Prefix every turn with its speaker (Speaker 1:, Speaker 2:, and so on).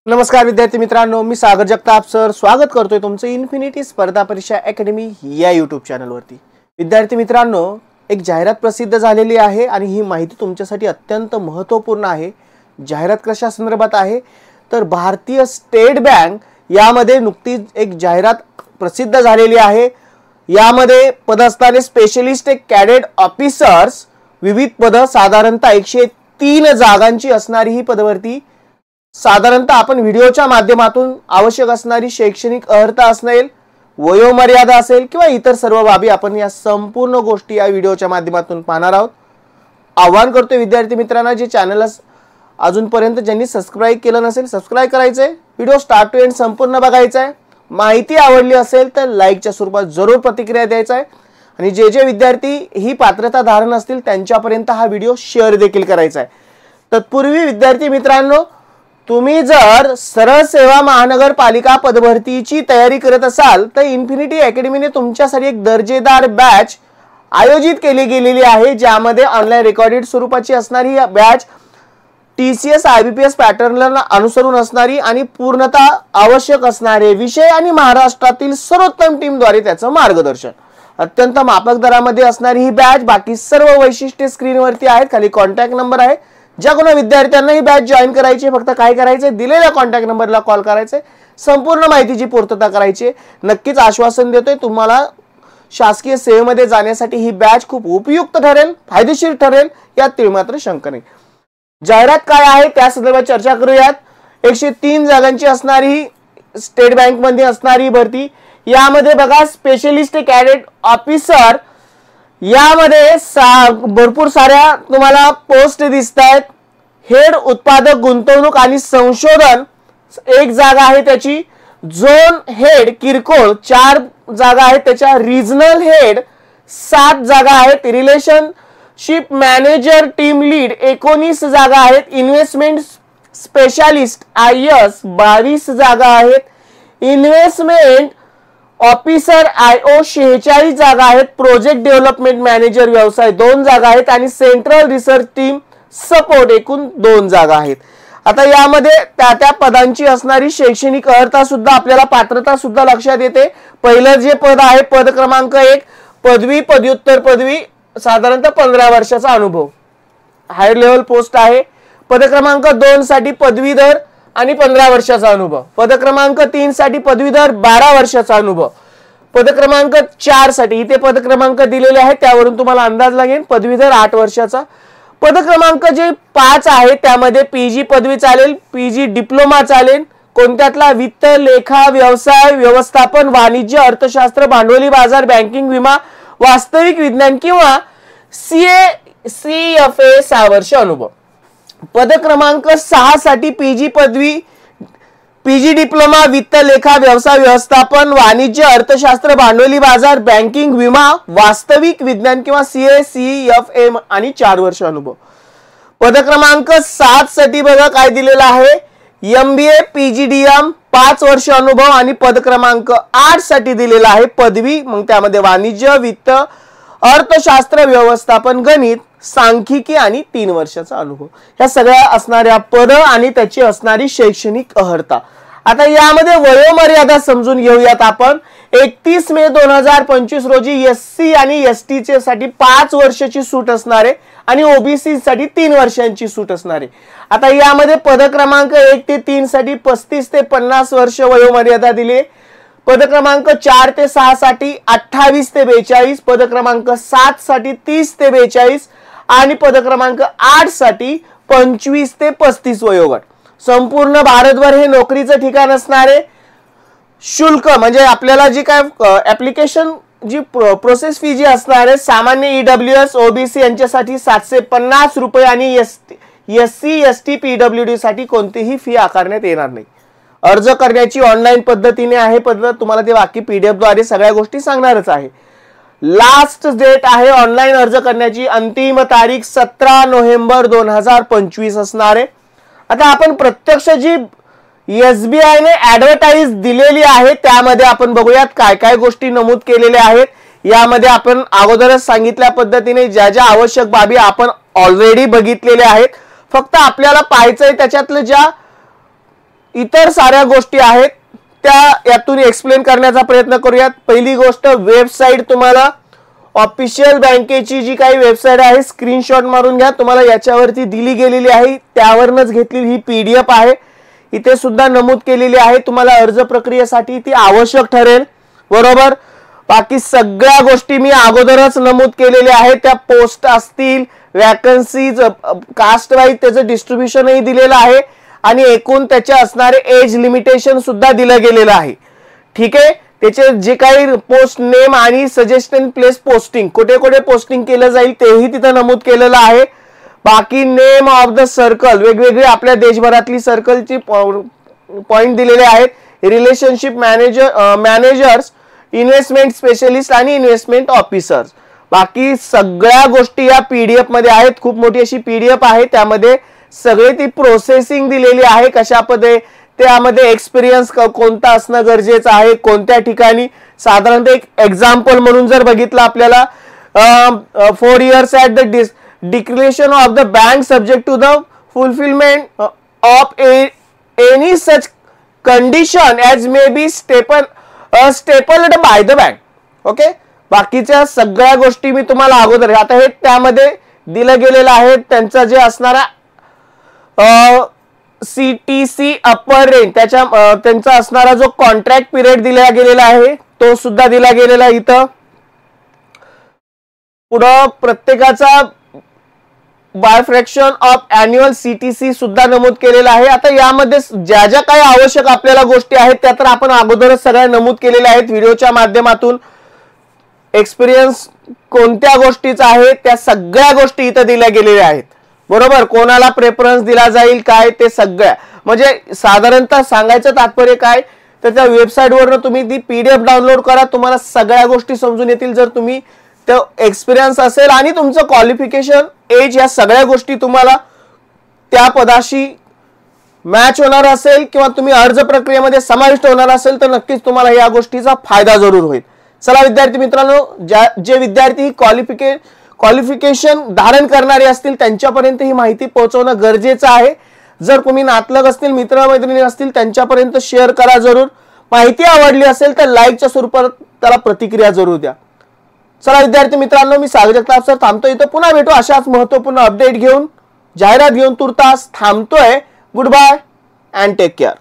Speaker 1: नमस्कार विद्यार्थी मित्रांनो, मी सागर जगताप सर स्वागत करतोय तुमचं इन्फिनिटी स्पर्धा परीक्षा अकॅडमी या यूट्यूब चॅनलवरती। विद्यार्थी मित्रांनो, एक जाहिरात प्रसिद्ध झालेली आहे आणि ही माहिती तुमच्यासाठी अत्यंत महत्त्वपूर्ण आहे। जाहिरात कशा संदर्भात आहे तर भारतीय स्टेट बँक यामध्ये नुकतीच एक जाहिरात प्रसिद्ध झालेली आहे। यामध्ये पदस्थाने स्पेशलिस्ट कॅडेट ऑफिसर्स विविध पद साधारणतः 103 जागांची असणारी ही पदभरती साधारणतः आपण व्हिडिओच्या माध्यमातून आवश्यक असणारी शैक्षणिक अर्हता असेल, वयोमर्यादा असेल किंवा इतर सर्व बाबी आपण या संपूर्ण गोष्टी या व्हिडिओच्या माध्यमातून पाहणार आहोत। आवाहन करतो विद्यार्थी मित्रांना, जे चॅनलला अजूनपर्यंत ज्यांनी सबस्क्राइब केलं नसेल सबस्क्राइब करायचंय, व्हिडिओ स्टार्ट टू एंड संपूर्ण बघायचा आहे। माहिती आवडली असेल तर लाईकच्या स्वरूपात जरूर प्रतिक्रिया द्यायचा आहे आणि जे विद्यार्थी ही पात्रता धारण असतील त्यांच्यापर्यंत हा व्हिडिओ शेअर देखील करायचा आहे। तत्पूर्वी विद्यार्थी मित्रांनो, तुम्ही जर सरळ सेवा महानगरपालिका पदभरतीची तयारी करत असाल तर इन्फिनिटी अकॅडमीने तुमच्यासाठी एक दर्जेदार बॅच आयोजित केली गेलेली आहे, ज्यामध्ये ऑनलाइन रेकॉर्डेड स्वरूपाची असणारी बॅच TCS IBPS पॅटर्नला अनुसरून असणारी आणि पूर्णतः आवश्यक असणारे विषय आणि महाराष्ट्रातील सर्वोत्तम टीमद्वारे त्याचं मार्गदर्शन अत्यंत माफक दरामध्ये असणारी ही बॅच। बाकी सर्व वैशिष्ट्ये स्क्रीनवरती आहेत, खाली कॉन्टॅक्ट नंबर आहे। ज्या कोणा विद्यार्थ्यांना ही बॅच जॉइन करायची फक्त काय करायचे, दिलेल्या कॉन्टॅक्ट नंबरला कॉल करायचे, संपूर्ण माहितीची पूर्तता करायची। नक्कीच आश्वासन देतोय तुम्हाला शासकीय सेवेमध्ये जाण्यासाठी ही बॅच खूप उपयुक्त ठरेल, फायदेशीर ठरेल, यात मात्र शंका नाही। जाहिरात काय आहे त्या संदर्भात चर्चा करूयात। 103 जागांची असणारी स्टेट बँक मध्ये असणारी भरती, यामध्ये बघा स्पेशलिस्ट कॅडेट ऑफिसर यामध्ये भरपूर साऱ्या तुम्हाला पोस्ट दिसतायत। हेड उत्पादक गुंतवणूक आणि संशोधन एक जागा आहे त्याची, झोन हेड किरकोळ 4 जागा आहेत त्याच्या, रिजनल हेड 7 जागा आहेत, रिलेशनशिप मॅनेजर टीम लीड 19 जागा आहेत, इन्व्हेस्टमेंट स्पेशालिस्ट IS 22 जागा आहेत, इन्व्हेस्टमेंट ऑफिसर IO 46 जागा आहेत, प्रोजेक्ट डेव्हलपमेंट मॅनेजर व्यवसाय 2 जागा आहेत आणि सेंट्रल रिसर्च टीम सपोर्ट एकूण 2 जागा आहेत। आता यामध्ये त्या पदांची असणारी शैक्षणिक अर्हता सुद्धा आपल्याला पात्रता सुद्धा लक्षात येते। पहिलं जे पद आहे पद क्रमांक 1 पदवी पदव्युत्तर पदवी साधारणतः 15 वर्षाचा अनुभव हायर लेवल पोस्ट आहे। पद क्रमांक 2 साठी पदवीधर आणि 15 वर्षाचा अनुभव, पद क्रमांक 3 साठी पदवीधर 12 वर्षाचा अनुभव, पद क्रमांक 4 साठी इथे पद क्रमांक दिलेले आहेत त्यावरून तुम्हाला अंदाज लागेल, पदवीधर 8 वर्षाचा। पद क्रमांक जे 5 आहे त्यामध्ये PG पदवी चालेल, PG डिप्लोमा चालेल, कोणत्यातला वित्त लेखा व्यवसाय व्यवस्थापन वाणिज्य अर्थशास्त्र भांडवली बाजार बँकिंग विमा वास्तविक विज्ञान किंवा CFA 6 वर्ष अनुभव। पद क्रमांक 6 साठी PG पदवी PG डिप्लोमा वित्त लेखा व्यवसाय व्यवस्थापन वाणिज्य अर्थशास्त्र भांडवली बाजार बँकिंग विमा वास्तविक विज्ञान किंवा CFA आणि 4 वर्ष अनुभव। पद क्रमांक 7 साठी बघा काय दिलेलं आहे, MBA PGDM 5 वर्ष अनुभव आणि पद क्रमांक 8 साठी दिलेला आहे पदवी, मग त्यामध्ये वाणिज्य वित्त अर्थशास्त्र व्यवस्थापन गणित सांख्यिकी आणि 3 वर्षाचा अनुभव। ह्या सगळ्या असणाऱ्या पद आणि त्याची असणारी शैक्षणिक अर्हता। आता यामध्ये वयोमर्यादा समजून घेऊयात आपण। 31 मे 2025 रोजी SC आणि ST चे साठी 5 वर्षाची सूट असणारे आणि OBC साठी 3 वर्षांची सूट असणारे। आता यामध्ये पद क्रमांक 1 ते 3 साठी 35 ते 50 वर्ष वयोमर्यादा दिली, पद क्रमांक 4 ते 6 साठी 28 ते 42, पद क्रमांक 7 साठी 30 ते 42 आणि पद क्रमांक 8 साठी 25 ते 35 वयोगट। संपूर्ण भारतभर हे नोकरीचं ठिकाण असणारे। शुल्क म्हणजे आपल्याला जी काय ऍप्लिकेशन जी प्रोसेस फी जी असणार आहे, सामान्य EWS OBC यांच्यासाठी 750 रुपये आणि SC ST PWD साठी कोणतीही फी आकारण्यात येणार नाही। अर्ज करण्याची ऑनलाईन पद्धतीने आहे पद्धत, तुम्हाला ते बाकी PDF द्वारे सगळ्या गोष्टी सांगणारच आहे। लास्ट डेट आहे ऑनलाइन अर्ज करण्याची, अंतिम तारीख 17 नोव्हेंबर 2025 असणार आहे। आता आपण प्रत्यक्ष जी SBI ने ऍडव्हर्टाइज दिलेली आहे त्यामध्ये आपण बघूयात काय काय गोष्टी नमूद केलेल्या आहेत। यामध्ये आपण अगोदरच सांगितल्या पद्धतीने ज्या ज्या आवश्यक बाबी आपण ऑलरेडी बघितलेल्या आहेत, फक्त आपल्याला पाहायचंय त्याच्यातलं ज्या इतर साऱ्या गोष्टी आहेत त्या यातून एक्सप्लेन करण्याचा प्रयत्न करूयात। पहिली गोष्ट, वेबसाईट तुम्हाला ऑफिशियल बँकेची जी काही वेबसाईट आहे स्क्रीनशॉट मारून घ्या, तुम्हाला याच्यावरती दिली गेलेली आहे, त्यावरनच घेतलेली ही PDF आहे। इथे सुद्धा नमूद केलेली आहे, तुम्हाला अर्ज प्रक्रियेसाठी ती आवश्यक ठरेल, बरोबर। बाकी सगळ्या गोष्टी मी अगोदरच नमूद केलेल्या आहेत, त्या पोस्ट असतील, वॅकन्सीज, कास्ट वाईज त्याचं डिस्ट्रीब्युशनही दिलेलं आहे आणि एकूण त्याचे असणारे एज लिमिटेशन सुद्धा दिलं गेलेलं आहे, ठीक आहे। त्याचे जे काही पोस्ट नेम आणि सजेशन प्लेस पोस्टिंग, कुठे कुठे पोस्टिंग केलं जाईल तेही तिथं नमूद केलेलं आहे। बाकी नेम ऑफ द सर्कल, वेगवेगळे आपल्या देशभरातली सर्कलची पॉइंट दिलेले आहेत। रिलेशनशिप मॅनेजर्स, इन्व्हेस्टमेंट स्पेशलिस्ट आणि इन्व्हेस्टमेंट ऑफिसर्स, बाकी सगळ्या गोष्टी या PDF मध्ये आहेत। खूप मोठी अशी PDF आहे, त्यामध्ये सगळे ती प्रोसेसिंग दिलेली आहे, कशा पद्धतीने त्यामध्ये एक्सपिरियन्स कोणता असणं गरजेचं आहे, कोणत्या ठिकाणी। साधारणतः एक एक्झाम्पल म्हणून जर बघितलं आपल्याला 4 years at the declaration of the bank subject to the fulfilment of any such condition as may be stapled by the bank, okay. बाकीच्या सगळ्या गोष्टी मी तुम्हाला अगोदर, आता हे त्यामध्ये दिलं गेलेलं आहे, त्यांचा जे असणारा CTC अपर रेंज, त्यांचा असणारा जो कॉन्ट्रॅक्ट पिरियड दिला गेलेला आहे तो सुद्धा दिला गेलेला आहे। इथं पुढं प्रत्येकाचा by fraction of annual CTC सुद्धा नमूद केलेला आहे। आता यामध्ये ज्या ज्या काही आवश्यक आपल्याला गोष्टी आहेत त्या तर आपण अगोदरच सगळ्या नमूद केलेल्या आहेत व्हिडिओच्या माध्यमातून। एक्सपिरियन्स कोणत्या गोष्टीचा आहे त्या सगळ्या गोष्टी इथं दिल्या गेलेल्या आहेत, बरोबर। कोणाला प्रेफरन्स दिला जाईल काय ते सगळ्या, म्हणजे साधारणतः सांगायचं तात्पर्य काय तर त्या वेबसाईटवरनं तुम्ही ती PDF डाउनलोड करा, तुम्हाला सगळ्या गोष्टी समजून येतील। जर तुम्ही तो एक्सपिरियन्स असेल आणि तुमचं क्वालिफिकेशन, एज, या सगळ्या गोष्टी तुम्हाला त्या पदाशी मॅच होणार असेल किंवा तुम्ही अर्ज प्रक्रियेमध्ये समाविष्ट होणार असेल तर नक्कीच तुम्हाला या गोष्टीचा फायदा जरूर होईल। चला विद्यार्थी मित्रांनो, जे विद्यार्थी क्वालिफिकेशन धारण करणारे असतील त्यांच्यापर्यंत ही माहिती पोहोचवणं गरजेचं आहे। जर तुम्ही नातलग असतील, मित्रमैत्रिणी असतील त्यांच्यापर्यंत शेअर करा जरूर। माहिती आवडली असेल तर लाईकच्या स्वरूपात त्याला प्रतिक्रिया जरूर द्या। चला विद्यार्थी मित्रांनो, मी सागर जगताप सर थांबतो इथं, पुन्हा भेटू अशाच महत्त्वपूर्ण अपडेट घेऊन, जाहिरात घेऊन। तुर्तास थांबतोय। Good bye and take care.